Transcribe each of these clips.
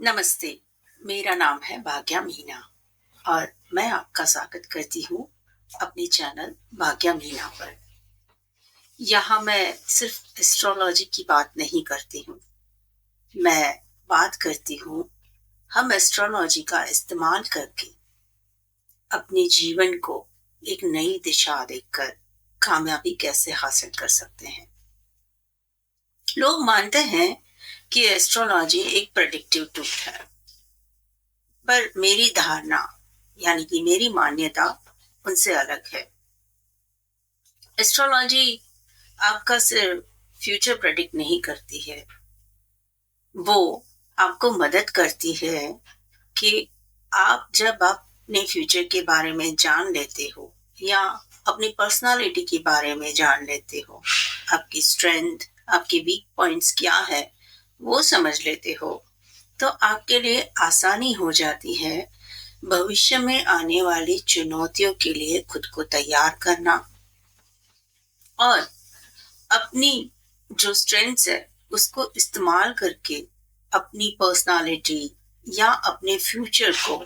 नमस्ते। मेरा नाम है भाग्या मीना और मैं आपका स्वागत करती हूँ अपने चैनल भाग्या मीना पर। यहाँ मैं सिर्फ एस्ट्रोलॉजी की बात नहीं करती हूँ, मैं बात करती हूँ हम एस्ट्रोलॉजी का इस्तेमाल करके अपने जीवन को एक नई दिशा देकर कामयाबी कैसे हासिल कर सकते हैं। लोग मानते हैं कि एस्ट्रोलॉजी एक प्रेडिक्टिव टूल है, पर मेरी धारणा यानी कि मेरी मान्यता उनसे अलग है। एस्ट्रोलॉजी आपका सिर्फ फ्यूचर प्रेडिक्ट नहीं करती है, वो आपको मदद करती है कि आप अपने फ्यूचर के बारे में जान लेते हो या अपनी पर्सनालिटी के बारे में जान लेते हो, आपकी स्ट्रेंथ, आपकी वीक पॉइंट्स क्या है, वो समझ लेते हो, तो आपके लिए आसानी हो जाती है भविष्य में आने वाली चुनौतियों के लिए खुद को तैयार करना और अपनी जो स्ट्रेंथ्स है उसको इस्तेमाल करके अपनी पर्सनालिटी या अपने फ्यूचर को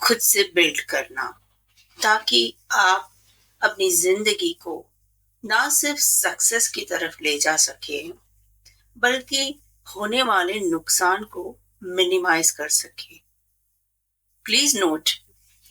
खुद से बिल्ड करना, ताकि आप अपनी जिंदगी को ना सिर्फ सक्सेस की तरफ ले जा सके बल्कि होने वाले नुकसान को मिनिमाइज कर सके। प्लीज नोट,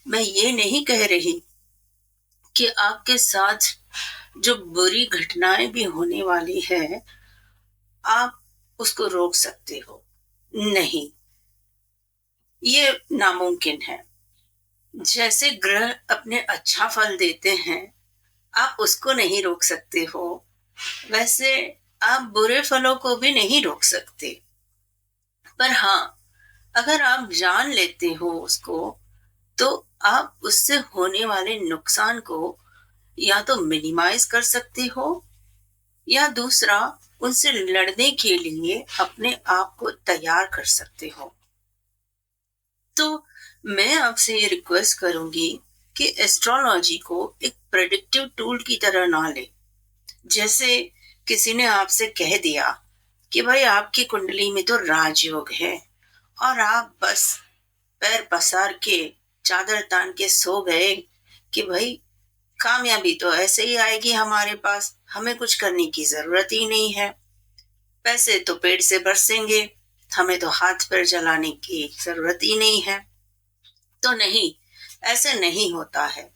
मैं ये नहीं कह रही कि आपके साथ जो बुरी घटनाएं भी होने वाली है आप उसको रोक सकते हो। नहीं, ये नामुमकिन है। जैसे ग्रह अपने अच्छा फल देते हैं आप उसको नहीं रोक सकते हो, वैसे आप बुरे फलों को भी नहीं रोक सकते। पर हाँ, अगर आप जान लेते हो उसको, तो आप उससे होने वाले नुकसान को या तो मिनिमाइज कर सकते हो या दूसरा उनसे लड़ने के लिए अपने आप को तैयार कर सकते हो। तो मैं आपसे ये रिक्वेस्ट करूंगी कि एस्ट्रोलॉजी को एक प्रेडिक्टिव टूल की तरह ना ले। जैसे किसी ने आपसे कह दिया कि भाई आपकी कुंडली में तो राजयोग है और आप बस पैर पसार के चादर तान के सो गए कि भाई कामयाबी तो ऐसे ही आएगी हमारे पास, हमें कुछ करने की जरूरत ही नहीं है, पैसे तो पेड़ से बरसेंगे, हमें तो हाथ पैर चलाने की जरूरत ही नहीं है। तो नहीं, ऐसे नहीं होता है।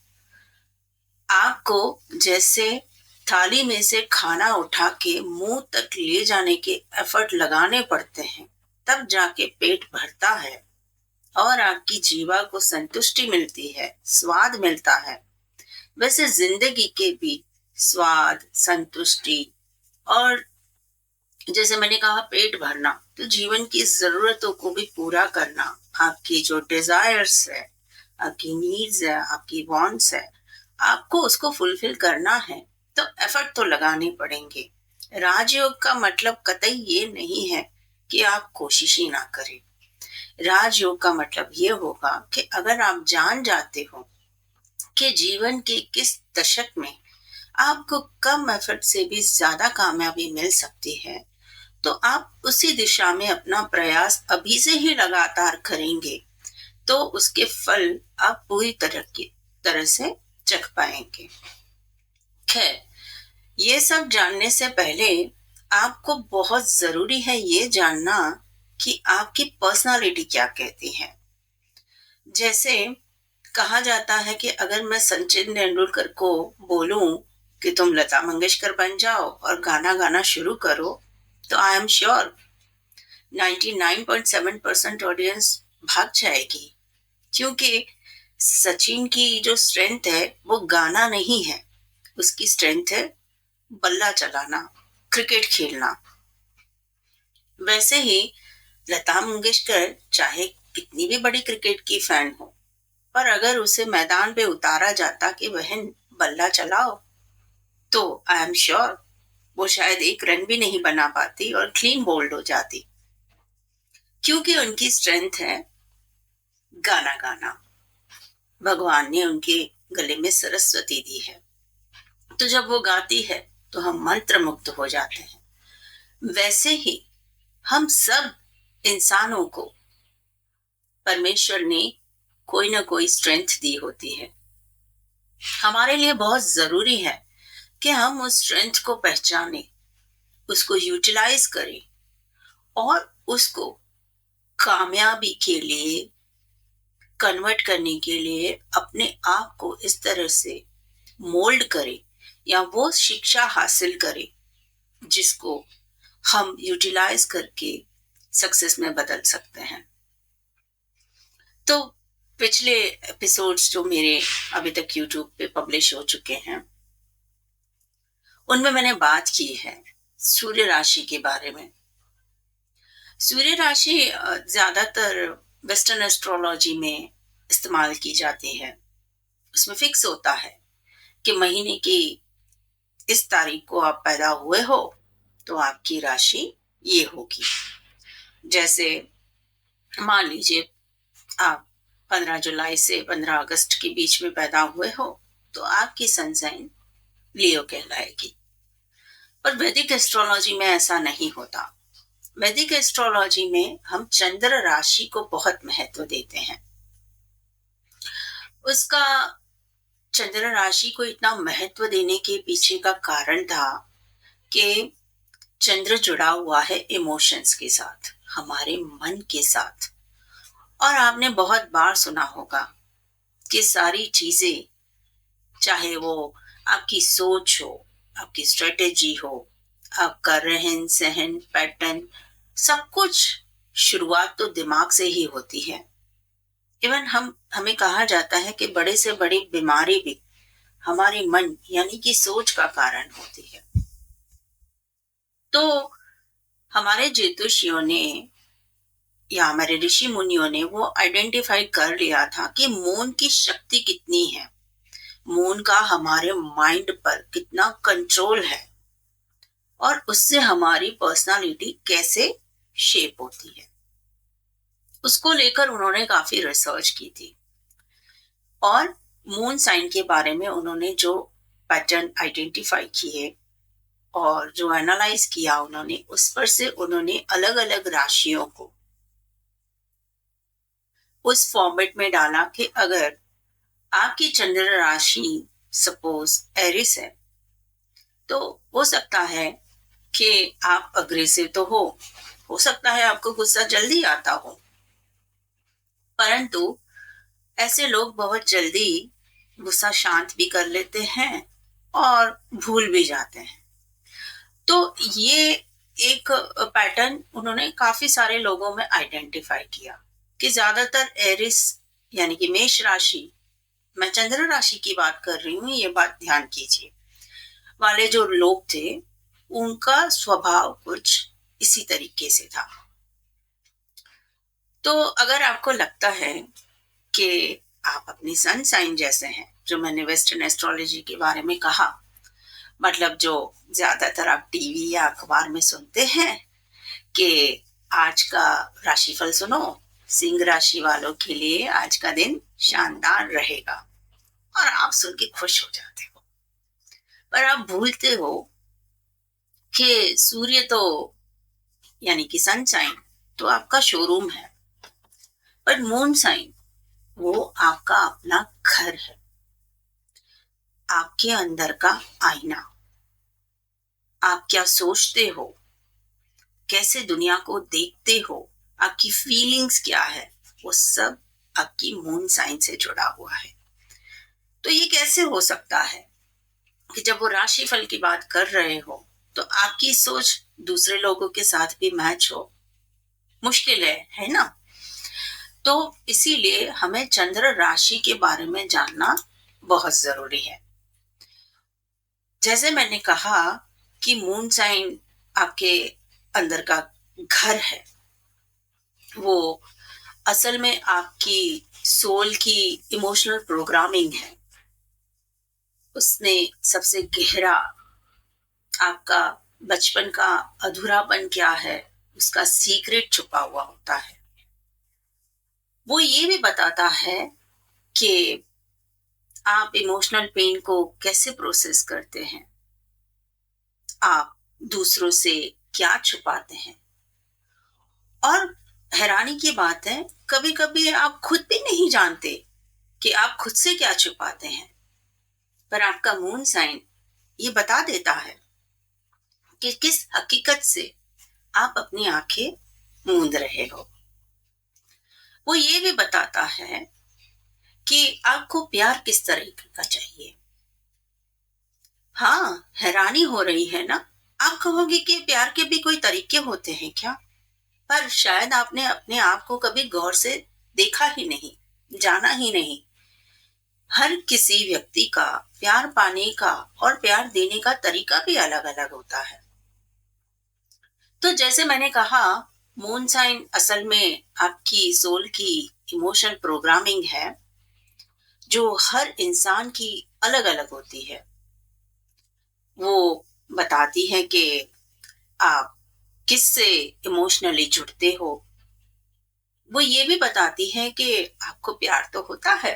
आपको जैसे थाली में से खाना उठा के मुंह तक ले जाने के एफर्ट लगाने पड़ते हैं, तब जाके पेट भरता है और आपकी जीवा को संतुष्टि मिलती है, स्वाद मिलता है। वैसे जिंदगी के भी स्वाद, संतुष्टि और जैसे मैंने कहा पेट भरना, तो जीवन की जरूरतों को भी पूरा करना, आपकी जो डिजायर्स है, आपकी नीड्स है, आपकी वांट्स है, आपको उसको फुलफिल करना है, तो एफर्ट तो लगाने पड़ेंगे। राजयोग का मतलब कतई ये नहीं है कि आप कोशिश ही ना करें। राजयोग का मतलब ये होगा कि अगर आप जान जाते हो कि जीवन के किस दशक में आपको कम एफर्ट से भी ज्यादा कामयाबी मिल सकती है, तो आप उसी दिशा में अपना प्रयास अभी से ही लगातार करेंगे, तो उसके फल आप पूरी तरह से चख पाएंगे। खैर, ये सब जानने से पहले आपको बहुत जरूरी है ये जानना कि आपकी पर्सनालिटी क्या कहती है। जैसे कहा जाता है कि अगर मैं सचिन तेंदुलकर को बोलूं कि तुम लता मंगेशकर बन जाओ और गाना गाना शुरू करो, तो आई एम श्योर 99.7% ऑडियंस भाग जाएगी, क्योंकि सचिन की जो स्ट्रेंथ है वो गाना नहीं है, उसकी स्ट्रेंथ है बल्ला चलाना, क्रिकेट खेलना। वैसे ही लता मंगेशकर चाहे कितनी भी बड़ी क्रिकेट की फैन हो, पर अगर उसे मैदान पे उतारा जाता कि बहन बल्ला चलाओ, तो आई एम श्योर वो शायद एक रन भी नहीं बना पाती और क्लीन बोल्ड हो जाती, क्योंकि उनकी स्ट्रेंथ है गाना गाना। भगवान ने उनके गले में सरस्वती दी है, तो जब वो गाती है तो हम मंत्र मुग्ध हो जाते हैं। वैसे ही हम सब इंसानों को परमेश्वर ने कोई ना कोई स्ट्रेंथ दी होती है। हमारे लिए बहुत जरूरी है कि हम उस स्ट्रेंथ को पहचानें, उसको यूटिलाइज करें और उसको कामयाबी के लिए कन्वर्ट करने के लिए अपने आप को इस तरह से मोल्ड करें या वो शिक्षा हासिल करें जिसको हम यूटिलाइज करके सक्सेस में बदल सकते हैं। तो पिछले एपिसोड्स जो मेरे अभी तक यूट्यूब पे पब्लिश हो चुके हैं उनमें मैंने बात की है सूर्य राशि के बारे में। सूर्य राशि ज्यादातर वेस्टर्न एस्ट्रोलॉजी में इस्तेमाल की जाती है। उसमें फिक्स होता है कि महीने की इस तारीख को आप पैदा हुए हो तो आपकी राशि ये होगी। जैसे मान लीजिए आप 15 जुलाई से 15 अगस्त के बीच में पैदा हुए हो तो आपकी सन साइन लियो कहलाएगी। पर वैदिक एस्ट्रोलॉजी में ऐसा नहीं होता। वैदिक एस्ट्रोलॉजी में हम चंद्र राशि को बहुत महत्व देते हैं। उसका चंद्र राशि को इतना महत्व देने के पीछे का कारण था कि चंद्र जुड़ा हुआ है इमोशंस के साथ, हमारे मन के साथ। और आपने बहुत बार सुना होगा कि सारी चीजें, चाहे वो आपकी सोच हो, आपकी स्ट्रेटेजी हो, आपका रहन सहन पैटर्न, सब कुछ शुरुआत तो दिमाग से ही होती है। इवन हमें कहा जाता है कि बड़े से बड़ी बीमारी भी हमारे मन यानी कि सोच का कारण होती है। तो हमारे ज्योतिषियों ने या हमारे ऋषि मुनियों ने वो आइडेंटिफाई कर लिया था कि मून की शक्ति कितनी है, मून का हमारे माइंड पर कितना कंट्रोल है और उससे हमारी पर्सनालिटी कैसे शेप होती है। उसको लेकर उन्होंने काफी रिसर्च की थी और मून साइन के बारे में उन्होंने जो पैटर्न आइडेंटिफाई किए और जो एनालाइज किया उन्होंने, उस पर से उन्होंने अलग अलग राशियों को उस फॉर्मेट में डाला कि अगर आपकी चंद्र राशि सपोज एरिस है तो हो सकता है कि आप अग्रेसिव तो हो सकता है आपको गुस्सा जल्दी आता हो, परंतु ऐसे लोग बहुत जल्दी गुस्सा शांत भी कर लेते हैं और भूल भी जाते हैं। तो ये एक पैटर्न उन्होंने काफी सारे लोगों में आइडेंटिफाई किया कि ज्यादातर एरिस यानी कि मेष राशि, मैं चंद्र राशि की बात कर रही हूँ, ये बात ध्यान कीजिए, वाले जो लोग थे उनका स्वभाव कुछ इसी तरीके से था। तो अगर आपको लगता है कि आप अपनी सन साइन जैसे हैं, जो मैंने वेस्टर्न एस्ट्रोलॉजी के बारे में कहा, मतलब जो ज्यादातर आप टीवी या अखबार में सुनते हैं कि आज का राशिफल सुनो, सिंह राशि वालों के लिए आज का दिन शानदार रहेगा, और आप सुन के खुश हो जाते हो, पर आप भूलते हो कि सूर्य तो यानी कि सन साइन तो आपका शोरूम है, पर मून साइन वो आपका अपना घर है, आपके अंदर का आईना। आप क्या सोचते हो, कैसे दुनिया को देखते हो, आपकी फीलिंग्स क्या है, वो सब आपकी मून साइन से जुड़ा हुआ है। तो ये कैसे हो सकता है कि जब वो राशिफल की बात कर रहे हो तो आपकी सोच दूसरे लोगों के साथ भी मैच हो? मुश्किल है ना? तो इसीलिए हमें चंद्र राशि के बारे में जानना बहुत जरूरी है। जैसे मैंने कहा कि मून साइन आपके अंदर का घर है, वो असल में आपकी सोल की इमोशनल प्रोग्रामिंग है। उसने सबसे गहरा आपका बचपन का अधूरापन क्या है, उसका सीक्रेट छुपा हुआ होता है। वो ये भी बताता है कि आप इमोशनल पेन को कैसे प्रोसेस करते हैं, आप दूसरों से क्या छुपाते हैं, और हैरानी की बात है, कभी कभी आप खुद भी नहीं जानते कि आप खुद से क्या छुपाते हैं, पर आपका मून साइन ये बता देता है कि किस हकीकत से आप अपनी आंखें मूंद रहे हो। वो ये भी बताता है कि आपको प्यार किस तरीके का चाहिए। हाँ, हैरानी हो रही है ना। आप कहोगे कि प्यार के भी कोई तरीके होते हैं क्या, पर शायद आपने अपने आप को कभी गौर से देखा ही नहीं, जाना ही नहीं। हर किसी व्यक्ति का प्यार पाने का और प्यार देने का तरीका भी अलग अलग होता है। तो जैसे मैंने कहा, मून साइन असल में आपकी सोल की इमोशनल प्रोग्रामिंग है, जो हर इंसान की अलग अलग होती है। वो बताती है कि आप किससे इमोशनली जुड़ते हो। वो ये भी बताती है कि आपको प्यार तो होता है,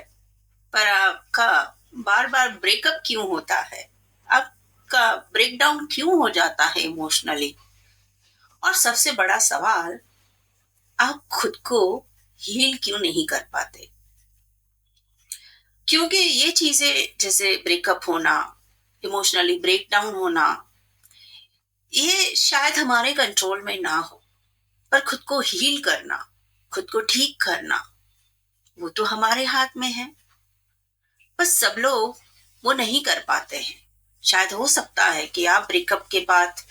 पर आपका बार बार ब्रेकअप क्यों होता है, आपका ब्रेकडाउन क्यों हो जाता है इमोशनली। और सबसे बड़ा सवाल, आप खुद को हील क्यों नहीं कर पाते। क्योंकि ये चीजें जैसे ब्रेकअप होना, इमोशनली ब्रेकडाउन होना, ये शायद हमारे कंट्रोल में ना हो, पर खुद को हील करना, खुद को ठीक करना, वो तो हमारे हाथ में है। बस सब लोग वो नहीं कर पाते हैं। शायद हो सकता है कि आप ब्रेकअप के बाद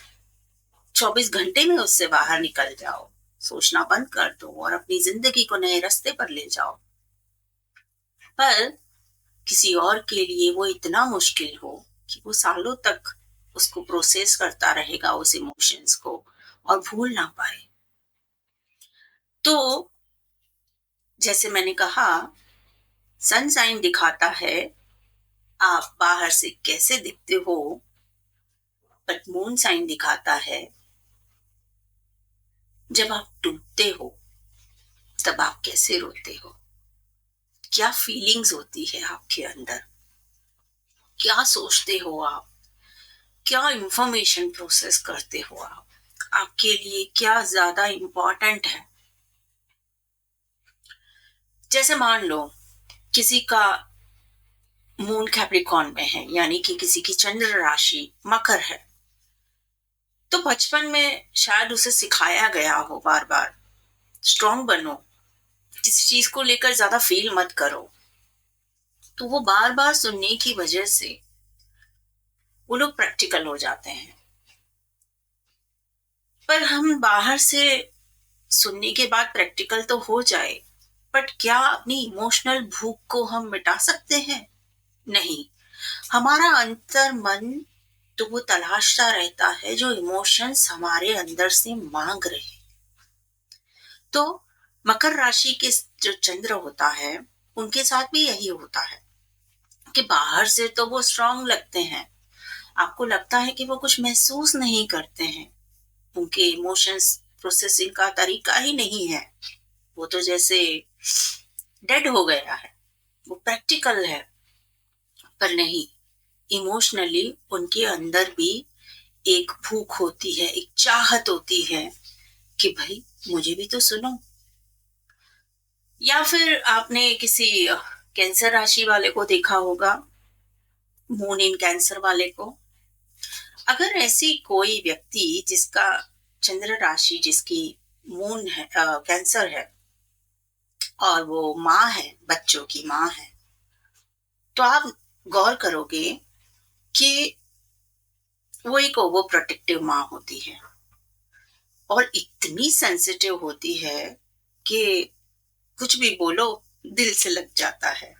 24 घंटे में उससे बाहर निकल जाओ, सोचना बंद कर दो और अपनी जिंदगी को नए रास्ते पर ले जाओ। पर किसी और के लिए वो इतना मुश्किल हो कि वो सालों तक उसको प्रोसेस करता रहेगा, उस इमोशंस को, और भूल ना पाए। तो जैसे मैंने कहा, सनसाइन दिखाता है आप बाहर से कैसे दिखते हो, बट मून साइन दिखाता है जब आप टूटते हो तब आप कैसे रोते हो, क्या फीलिंग्स होती है आपके अंदर, क्या सोचते हो आप, क्या इंफॉर्मेशन प्रोसेस करते हो आप, आपके लिए क्या ज्यादा इंपॉर्टेंट है। जैसे मान लो किसी का मून कैप्रिकॉर्न में है, यानी कि किसी की चंद्र राशि मकर है, तो बचपन में शायद उसे सिखाया गया हो बार बार, स्ट्रांग बनो, किसी चीज को लेकर ज्यादा फील मत करो। तो वो बार बार सुनने की वजह से वो लोग प्रैक्टिकल हो जाते हैं। पर हम बाहर से सुनने के बाद प्रैक्टिकल तो हो जाए, बट क्या अपनी इमोशनल भूख को हम मिटा सकते हैं? नहीं। हमारा अंतर मन तो वो तलाशता रहता है जो इमोशंस हमारे अंदर से मांग रहे। तो मकर राशि के जो चंद्र होता है, उनके साथ भी यही होता है कि बाहर से तो वो स्ट्रांग लगते हैं, आपको लगता है कि वो कुछ महसूस नहीं करते हैं, उनके इमोशंस प्रोसेसिंग का तरीका ही नहीं है, वो तो जैसे डेड हो गया है, वो प्रैक्टिकल है। पर नहीं, इमोशनली उनके अंदर भी एक भूख होती है, एक चाहत होती है कि भाई मुझे भी तो सुनो। या फिर आपने किसी कैंसर राशि वाले को देखा होगा, मून इन कैंसर वाले को। अगर ऐसी कोई व्यक्ति जिसका चंद्र राशि, जिसकी मून है कैंसर है, और वो माँ है, बच्चों की माँ है, तो आप गौर करोगे कि वो एक ओवर प्रोटेक्टिव माँ होती है और इतनी सेंसिटिव होती है कि कुछ भी बोलो दिल से लग जाता है।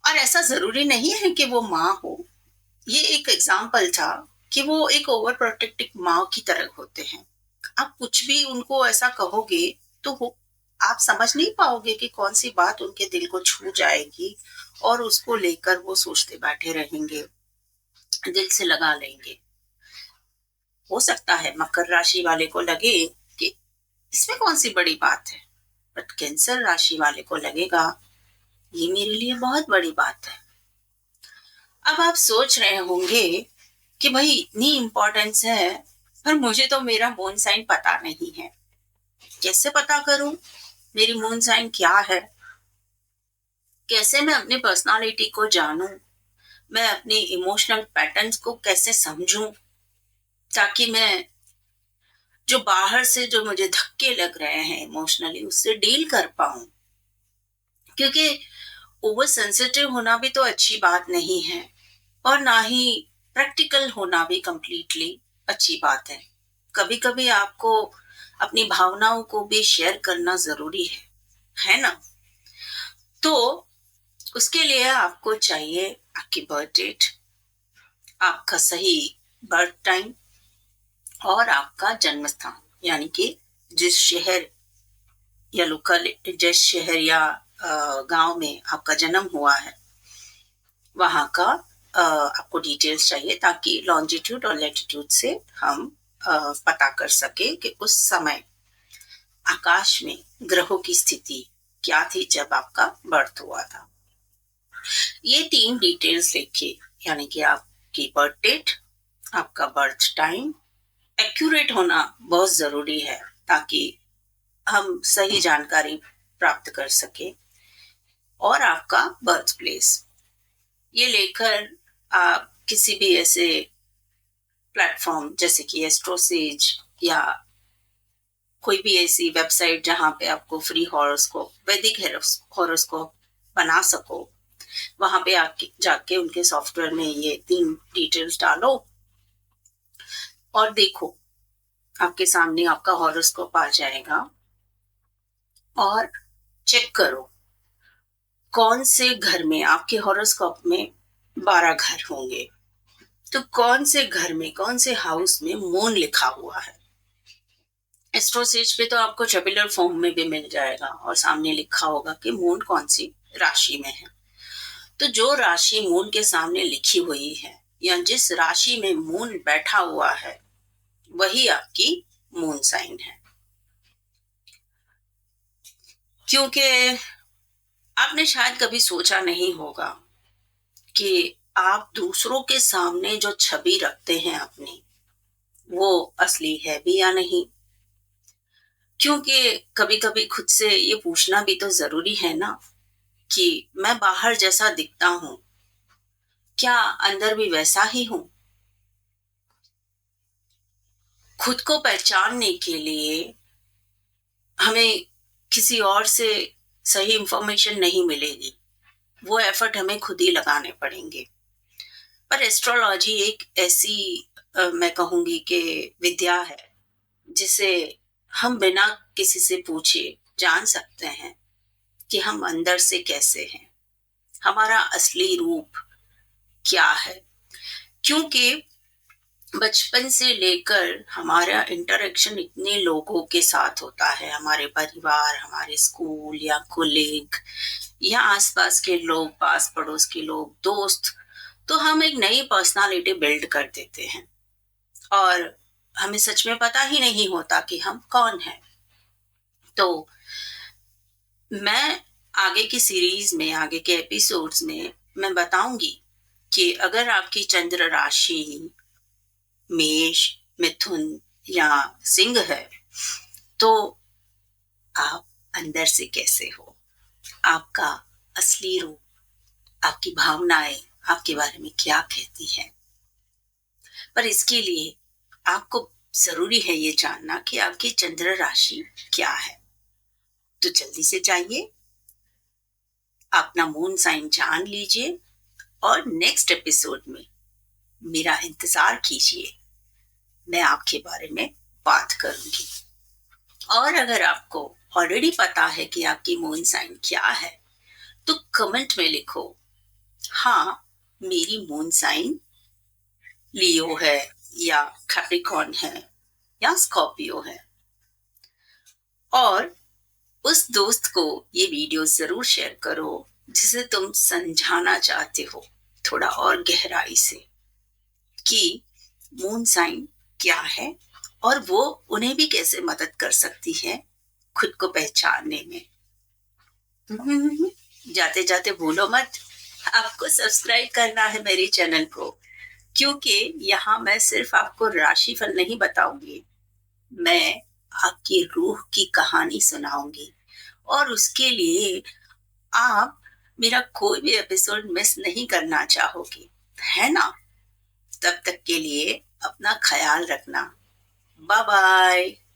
और ऐसा जरूरी नहीं है कि वो माँ हो, ये एक एग्जाम्पल था कि वो एक ओवर प्रोटेक्टिव माँ की तरह होते हैं। आप कुछ भी उनको ऐसा कहोगे तो वो, आप समझ नहीं पाओगे कि कौन सी बात उनके दिल को छू जाएगी और उसको लेकर वो सोचते बैठे रहेंगे, दिल से लगा लेंगे। हो सकता है मकर राशि वाले को लगे कि इसमें कौन सी बड़ी बात है, बट कैंसर राशि वाले को लगेगा ये मेरे लिए बहुत बड़ी बात है। अब आप सोच रहे होंगे कि भाई इतनी इंपॉर्टेंस है, पर मुझे तो मेरा मून साइन पता नहीं है। कैसे पता करूं मेरी मून साइन क्या है? कैसे मैं अपनी पर्सनालिटी को जानूं? मैं अपनी इमोशनल पैटर्न्स को कैसे समझूं ताकि मैं जो बाहर से जो मुझे धक्के लग रहे हैं इमोशनली उससे डील कर पाऊं? क्योंकि ओवर सेंसिटिव होना भी तो अच्छी बात नहीं है और ना ही प्रैक्टिकल होना भी कंप्लीटली अच्छी बात है। कभी कभी आपको अपनी भावनाओं को भी शेयर करना जरूरी है ना? तो उसके लिए आपको चाहिए आपकी बर्थ डेट, आपका सही बर्थ टाइम और आपका जन्म स्थान, यानी कि जिस शहर या लोकल जिस शहर या गांव में आपका जन्म हुआ है वहां का आपको डिटेल्स चाहिए ताकि लॉन्जिट्यूड और लैटिट्यूड से हम पता कर सके कि उस समय आकाश में ग्रहों की स्थिति क्या थी जब आपका बर्थ हुआ था। ये 3 डिटेल्स लेके, यानी कि आपकी बर्थ डेट, आपका बर्थ टाइम एक्यूरेट होना बहुत जरूरी है ताकि हम सही जानकारी प्राप्त कर सके, और आपका बर्थ प्लेस ये लेकर आप किसी भी ऐसे प्लेटफॉर्म जैसे कि एस्ट्रोसेज या कोई भी ऐसी वेबसाइट जहां पे आपको फ्री हॉरोस्कोप, वैदिक हॉरोस्कोप बना सको, वहां पे आके जाके उनके सॉफ्टवेयर में ये 3 डिटेल्स डालो और देखो, आपके सामने आपका हॉरोस्कोप आ जाएगा और चेक करो कौन से घर में आपके हॉरोस्कोप में 12 घर होंगे, तो कौन से घर में कौन से हाउस में मून लिखा हुआ है। एस्ट्रोसेज पे तो आपको टेबुलर फॉर्म में भी मिल जाएगा और सामने लिखा होगा कि मून कौन सी राशि में है। तो जो राशि मून के सामने लिखी हुई है या जिस राशि में मून बैठा हुआ है वही आपकी मून साइन है। क्योंकि आपने शायद कभी सोचा नहीं होगा कि आप दूसरों के सामने जो छवि रखते हैं अपनी, वो असली है भी या नहीं। क्योंकि कभी कभी खुद से ये पूछना भी तो जरूरी है ना कि मैं बाहर जैसा दिखता हूं, क्या अंदर भी वैसा ही हूं? खुद को पहचानने के लिए हमें किसी और से सही इंफॉर्मेशन नहीं मिलेगी, वो एफर्ट हमें खुद ही लगाने पड़ेंगे। पर एस्ट्रोलॉजी एक ऐसी मैं कहूंगी कि विद्या है जिसे हम बिना किसी से पूछे जान सकते हैं कि हम अंदर से कैसे हैं, हमारा असली रूप क्या है। क्योंकि बचपन से लेकर हमारा इंटरेक्शन इतने लोगों के साथ होता है, हमारे परिवार, हमारे स्कूल या कोलीग या आसपास के लोग, पास पड़ोस के लोग, दोस्त, तो हम एक नई पर्सनालिटी बिल्ड कर देते हैं और हमें सच में पता ही नहीं होता कि हम कौन हैं। तो मैं आगे की सीरीज में, आगे के एपिसोड्स में मैं बताऊंगी कि अगर आपकी चंद्र राशि मेष, मिथुन या सिंह है तो आप अंदर से कैसे हो, आपका असली रूप, आपकी भावनाएं आपके बारे में क्या कहती हैं। पर इसके लिए आपको जरूरी है ये जानना कि आपकी चंद्र राशि क्या है। तो जल्दी से जाइए, अपना मून साइन जान लीजिए और नेक्स्ट एपिसोड में मेरा इंतजार कीजिए, मैं आपके बारे में बात करूंगी। और अगर आपको ऑलरेडी पता है कि आपकी मून साइन क्या है तो कमेंट में लिखो, हाँ मेरी मून साइन लियो है या कैप्रिकॉर्न है या स्कॉर्पियो है। और उस दोस्त को ये वीडियो जरूर शेयर करो जिसे तुम समझाना चाहते हो थोड़ा और गहराई से कि मून साइन क्या है और वो उन्हें भी कैसे मदद कर सकती है खुद को पहचानने में। जाते जाते भूलो मत, आपको सब्सक्राइब करना है मेरे चैनल को, क्योंकि यहाँ मैं सिर्फ आपको राशिफल नहीं बताऊंगी, मैं आपकी रूह की कहानी सुनाऊँगी और उसके लिए आप मेरा कोई भी एपिसोड मिस नहीं करना चाहोगे, है ना? तब तक के लिए अपना ख़्याल रखना। Bye bye.